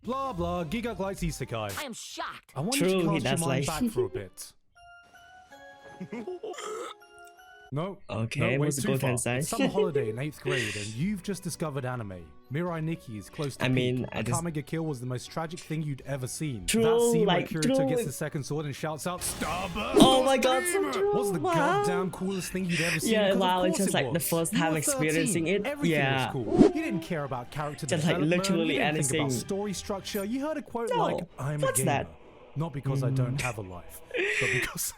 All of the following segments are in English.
Blah blah, Gigguk likes Isekai. I am shocked. I want you to True, he cast your does mind like- back for a bit. No. Okay, no, wait, what's the too goal far. inside? It's summer holiday in 8th grade, and you've just discovered anime. Mirai Nikki is close to peak. I Can't Make a Kill was the most tragic thing you'd ever seen. True, that scene like, where Kirito true. gets the second sword and shouts out, "Starburst!" Oh my god, so true. Was the Wow. goddamn coolest thing you'd ever seen. Yeah, 'Cause of wow, it's course just like the was. first You time were experiencing 13. it. Everything Yeah. was cool. You didn't care about character Just, like, development. literally you didn't think anything. about story structure. You heard a quote No, like, "I'm what's a gamer." that? Not because I don't have a life, but because...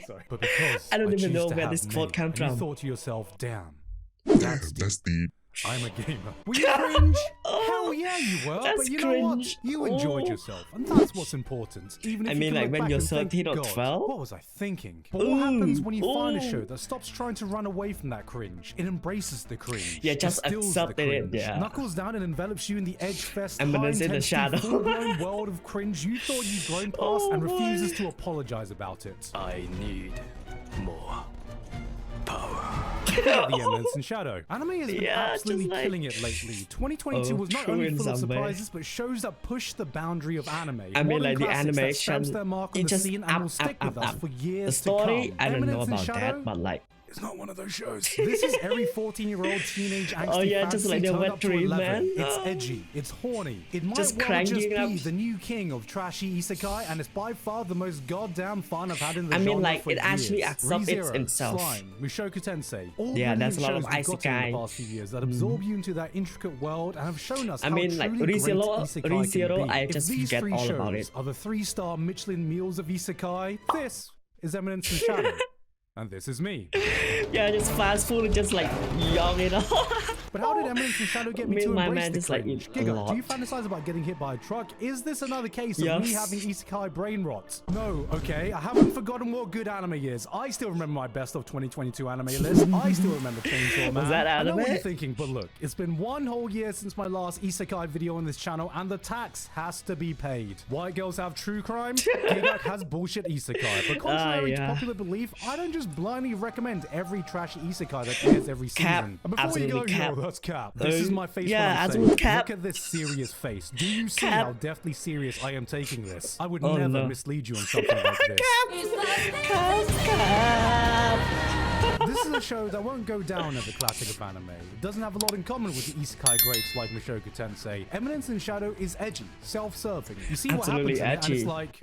Sorry. But because I don't even choose know to where have this many, quote came and you from. thought to yourself, damn, That's deep. I'm a gamer. Were you cringe? Oh, Hell yeah, you were. that's But you know what? cringe. You enjoyed Oh. yourself, and that's what's important. Even if I you mean, can like, look when back you're and think, 13 or God, 12? what was I thinking? But what happens when you find a Ooh. show that stops trying to run away from that cringe? It embraces the cringe. Yeah, just It stills accepted the it, cringe, yeah. knuckles down and envelops you in the edge fest, And then it's in the shadow. full-blown world of cringe you thought you'd grown past and Oh, refuses to apologize about it. I need more power. The Eminence in Shadow. Anime has been Yeah, absolutely just like- killing it lately. 2022 was not true only in full of some way. surprises, but shows that push the boundary of anime. I mean, Modern like, the classics that animation, stamps their mark on it the just scene and will stick with us for years The story, to come. I don't know Eminence in about Shadow that, but like, it's not one of those shows. This is every 14-year-old teenage angsty Oh, yeah, just fantasy like the turned wet up to dream, 11. man. It's edgy, it's horny. It might Just well cranking just be up. the new king of trashy isekai, and it's by far the most goddamn fun I've had in the I mean, genre like, for it actually years. accepts ReZero, itself. Slime, Mushoku Tensei, all Yeah, brilliant there's a lot of shows we've gotten in isekai. the past few years that absorb you into that intricate world and have shown us I how mean, like, truly great ReZero, isekai can be. I If just these forget three all shows about it. are the 3-star Michelin meals of isekai, this is Eminence in Shadow. And this is me. yeah, just fast food and just like young it all. But how did Eminence in Shadow get me to My embrace man the just like cringe? eat a Gigguk, lot. do you fantasize about getting hit by a truck? Is this another case of me Yes. having isekai brain rot? No, okay, I haven't forgotten what good anime is. I still remember my best of 2022 anime list. I still remember Chainsaw Man. that I know what anime? you're thinking, but look, it's been one whole year since my last isekai video on this channel, and the tax has to be paid. White girls have true crime. Gigguk has bullshit isekai. But contrary to yeah. popular belief, I don't just blindly recommend every trashy isekai that airs every Cap. season. And before Absolutely you go, cap. yo, that's cap. This is my face. yeah, when I'm absolute saying, cap. Look at this serious face. Do you see Cap. how deathly serious I am taking this? I would Oh, never no. mislead you on something like this. This is a show that won't go down as a classic of anime. It doesn't have a lot in common with the isekai greats like Mushoku Tensei. Eminence in Shadow is edgy, self-serving. You see what happens Absolutely in it, and it's edgy. like...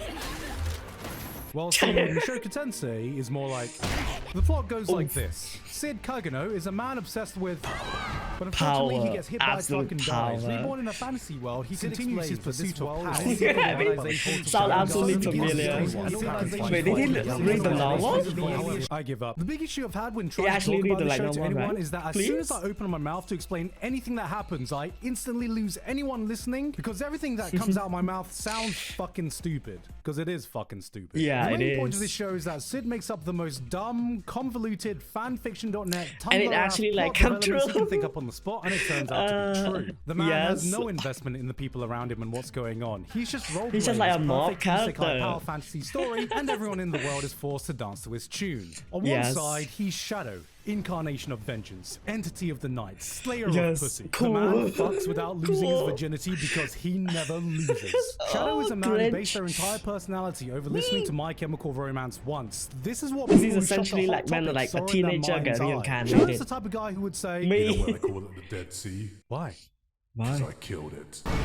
Well, see, Mushoku Tensei is more like... The plot goes like this. Sid Kagano is a man obsessed with... But unfortunately, he Power. gets hit by a truck Absolute and dies. power. Reborn in a fantasy world, he continues his pursuit of power. Sound absolutely familiar. Wait, did he read the novel? I give up. The big issue I've had when trying to actually talk read about the the light show to novel, anyone right? is that as Please? soon as I open my mouth to explain anything that happens, I instantly lose anyone listening because everything that comes out of my mouth sounds fucking stupid. Because it is fucking stupid. Yeah, the main it point is. of this show is that Sid makes up the most dumb, convoluted fanfiction.net And it Tumblr actually, ass like, plot come developments you true. can think up on the spot, and it turns out to be true. The man has yes. no investment in the people around him and what's going on. He's just role He's just like a mob perfect isekai character. power fantasy story, and everyone in the world is forced to dance to his tune. On one Yes. side, he's Shadow, incarnation of vengeance, entity of the night, slayer Yes, of pussy. cool. The man fucks without losing his Cool. virginity because he never loses. Shadow is a man who Grinch. based their entire personality over listening to My Chemical Romance once. This is what This people is who shop the essentially hot like when, topic like, a saw in their teenager mind's get eye. reincarnated. Shadow's the type of guy who would say, Me. You know why I call it the Dead Sea? why? Because I killed it. But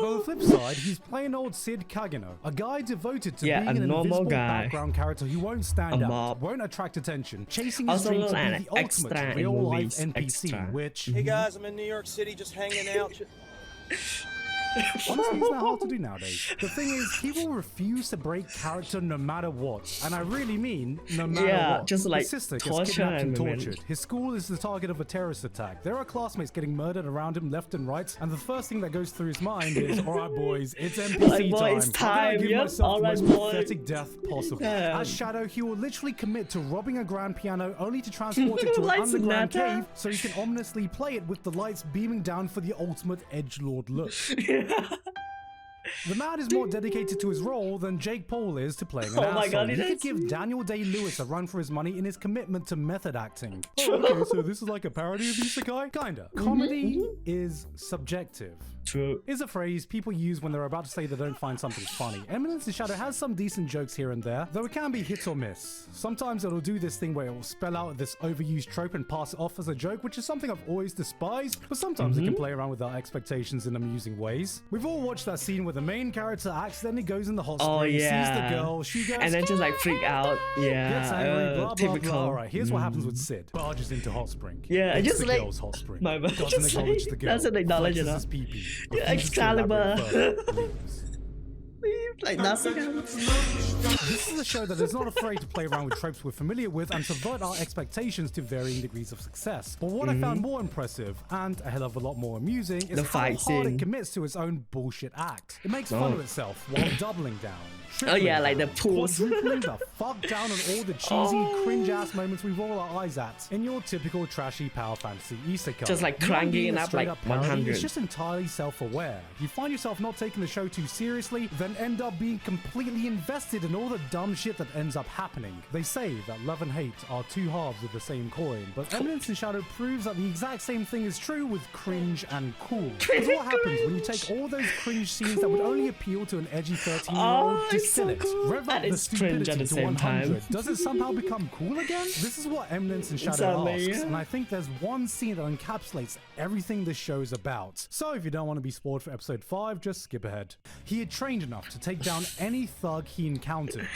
on the flip side, he's plain old Sid Kagano, a guy devoted to Yeah, being a an normal invisible guy. background character who won't stand A out, mob. won't attract attention, chasing his Also dream to an be the extra ultimate in real-life movies, NPC, extra. which... Hey guys, I'm in New York City just hanging out. Honestly, it's not hard to do nowadays. The thing is, he will refuse to break character no matter what. And I really mean no matter Yeah, what. just like his sister gets torture kidnapped and and women. tortured. His school is the target of a terrorist attack. There are classmates getting murdered around him left and right. And the first thing that goes through his mind is, alright boys, it's NPC Like, boy, time. it's I'm time, gonna give yep, myself the alright, most boy. pathetic death possible. Yeah. As Shadow, he will literally commit to robbing a grand piano only to transport it to an Like underground Sonata. cave so he can ominously play it with the lights beaming down for the ultimate edgelord look. The man is more dedicated to his role than Jake Paul is to playing an Oh my asshole. God, He could give Daniel Day-Lewis a run for his money in his commitment to method acting. Oh, okay, so this is like a parody of Isekai? Kinda. Comedy is subjective. True. Is a phrase people use when they're about to say they don't find something funny. Eminence in Shadow has some decent jokes here and there, though it can be hit or miss. Sometimes it'll do this thing where it will spell out this overused trope and pass it off as a joke, which is something I've always despised, but sometimes it can play around with our expectations in amusing ways. We've all watched that scene where the main character accidentally goes in the hot spring, sees the girl, she goes, and then just like freak out. gets angry, blah, blah, typical. blah. Alright, here's what happens with Sid. Barges into hot spring. Yeah, It's just the like girl's hot spring. my bad. Doesn't Just acknowledge like- the girl. doesn't acknowledge flexes it, his pee-pee. Yeah, Refuses to elaborate Excalibur. further, leaves. Like nothing. This is a show that is not afraid to play around with tropes we're familiar with and subvert our expectations to varying degrees of success. But what I found more impressive, and a hell of a lot more amusing, is The how fight hard scene. it commits to its own bullshit act. It makes fun of itself while doubling down. Oh yeah, tripling like the down, pools. quadrupling the fuck down on all the cheesy, cringe-ass moments we roll our eyes at in your typical trashy power fantasy isekai. Just like Beyond cranking being it a up straight like up parody, 100. It's just entirely self-aware. You find yourself not taking the show too seriously, then end up being completely invested in all the dumb shit that ends up happening. They say that love and hate are two halves of the same coin, but Eminence in Shadow proves that the exact same thing is true with cringe and cool. Because what happens when you take all those cringe scenes that would only appeal to an edgy 13-year-old, Oh, it's distill so it, cool. rev up And the it's cringe at stupidity the to same 100. time. Does it somehow become cool again? This is what Eminence in Shadow Exactly, asks, yeah. and I think there's one scene that encapsulates everything this show is about. So if you don't want to be spoiled for episode 5, just skip ahead. He had trained enough to take down any thug he encountered.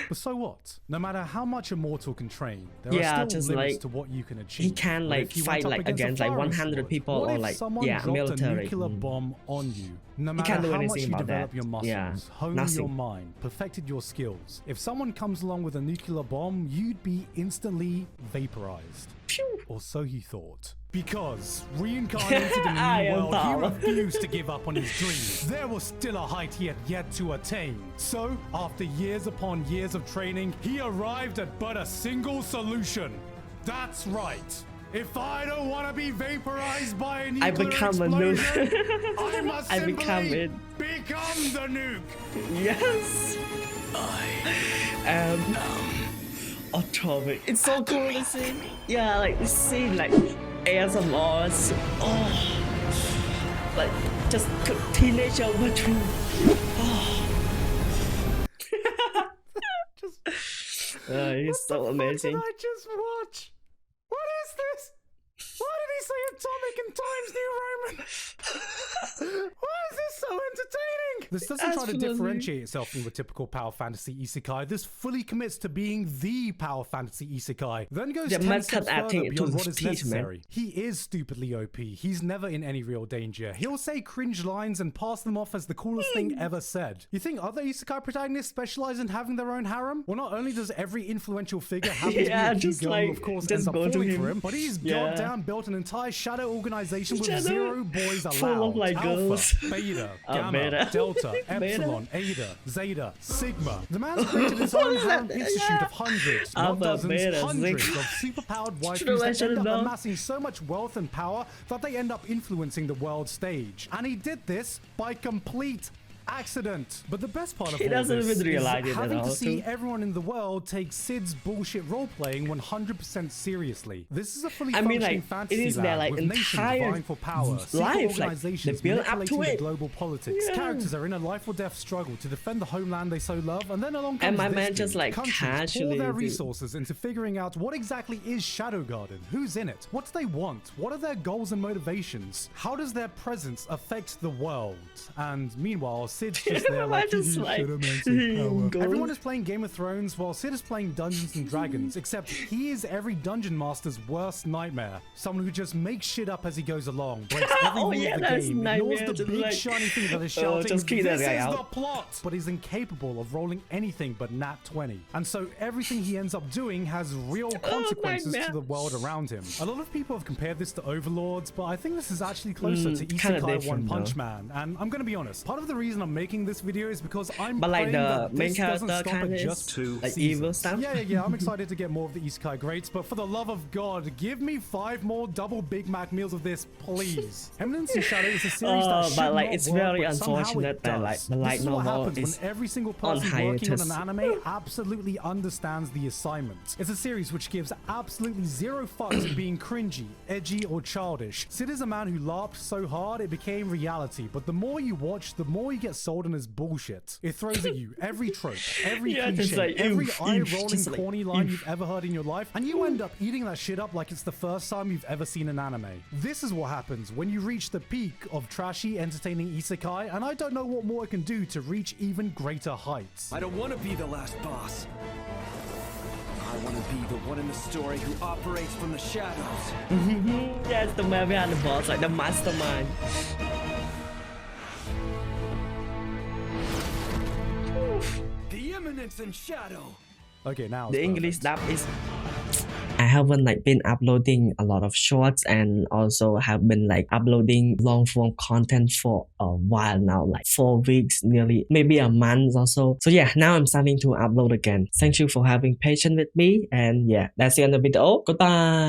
But so what? No matter how much a mortal can train, there Yeah, are still just limits like, to what you can achieve. he can, But like, if you fight, went up like, a against, like, firing 100 squad, people what or, if like, someone yeah, dropped military? a nuclear bomb on you? No matter can't do how much anything you about develop that. your muscles, Yeah, hone nothing. your mind, perfected your skills, if someone comes along with a nuclear bomb, you'd be instantly vaporized. Or so he thought. Because, reincarnated in I a new am world, he power. refused to give up on his dreams. There was still a height he had yet to attain. So, after years upon years of training, he arrived at but a single solution. That's right. If I don't want to be vaporized by a nuclear become a explosion, nuke. I must I simply become it. become the nuke. Yes. Atomic. It's so cool to see. Yeah, like this scene, like ASMRs. Oh, like just teenager watching. He's so amazing. What did I just watch? What is this? Why did he say atomic in Times New Roman? Why is this so entertaining? This doesn't try to Absolutely. differentiate itself from the typical power fantasy isekai. This fully commits to being the power fantasy isekai. Then goes The 10 method steps acting further to beyond the what is peak, man. necessary. He is stupidly OP. He's never in any real danger. He'll say cringe lines and pass them off as the coolest thing ever said. You think other isekai protagonists specialize in having their own harem? Well, not only does every influential figure have to be Yeah, a cute just girl like, who of course just ends up go to falling him. for him, but he's Yeah. goddamn built an entire shadow organization with Shadow. 0 boys allowed. Full of, like, Alpha, girls. Beta, Oh, Gamma, Beta. Delta, Beta. Epsilon, Eta, Zeta, Sigma. The man's created his own is harem that? institute Yeah. of hundreds, not Alpha, dozens, Beta, hundreds Sigma. of superpowered True, I waifus that end should've up known. amassing so much wealth and power that they end up influencing the world stage. And he did this by complete accident. But the best part of He all doesn't this even realize is it at having all, to see too. everyone in the world take Sid's bullshit role-playing 100% seriously. This is a fully I mean, functioning like, fantasy it is their, land like, with nations entire vying for power, secret life, like, organizations they build up to manipulating the it. global politics. Yeah. Characters are in a life or death struggle to defend the homeland they so love, and then along comes And my this man dude. just, like, Countries pour casually their do- resources into figuring out what exactly is Shadow Garden, who's in it, what do they want, what are their goals and motivations, how does their presence affect the world? And meanwhile, Sid's just there like, just "You like, should have meant go. Everyone is playing Game of Thrones while Sid is playing Dungeons and Dragons, except he is every dungeon master's worst nightmare. Someone who just makes shit up as he goes along, breaks every Oh, rule yeah, of the that's game, ignores nightmare, the just big like, shiny thing that is oh, shouting, just keep that "This guy is out." the plot!" But he's incapable of rolling anything but nat 20. And so everything he ends up doing has real consequences to nightmare. the world around him. A lot of people have compared this to Overlords, but I think this is actually closer to kinda Isekai One different, Punch though. Man. And I'm gonna be honest, part of the reason I'm of making this video is because I'm But like praying the that main this doesn't character stop kind at of just is like seasons. evil stuff. Yeah, I'm excited to get more of the isekai greats, but for the love of God, give me 5 more double Big Mac meals of this, please. Eminence in Shadow is a series that should but like not it's work, very but somehow unfortunate it that does. like the light This is what novel happens is when every single on person working on hiatus. an anime absolutely understands the assignment. It's a series which gives absolutely zero fucks in being cringy, edgy, or childish. Sid is a man who laughed so hard it became reality, but the more you watch, the more you get sold on his bullshit. It throws at you every trope, every Yeah, just cliche, like, every oof, eye-rolling just like, corny line you've ever heard in your life, and you end up eating that shit up like it's the first time you've ever seen an anime. This is what happens when you reach the peak of trashy, entertaining isekai, and I don't know what more it can do to reach even greater heights. I don't want to be the last boss. I want to be the one in the story who operates from the shadows. Yeah, it's the man behind the boss, like the mastermind. The Eminence in Shadow. Okay, now The it's English perfect. dub is. I haven't like been uploading a lot of shorts and also have been like uploading long form content for a while now, like 4 weeks, nearly maybe a month or so. So yeah, now I'm starting to upload again. Thank you for having patience with me, and yeah, that's the end of the video. Goodbye.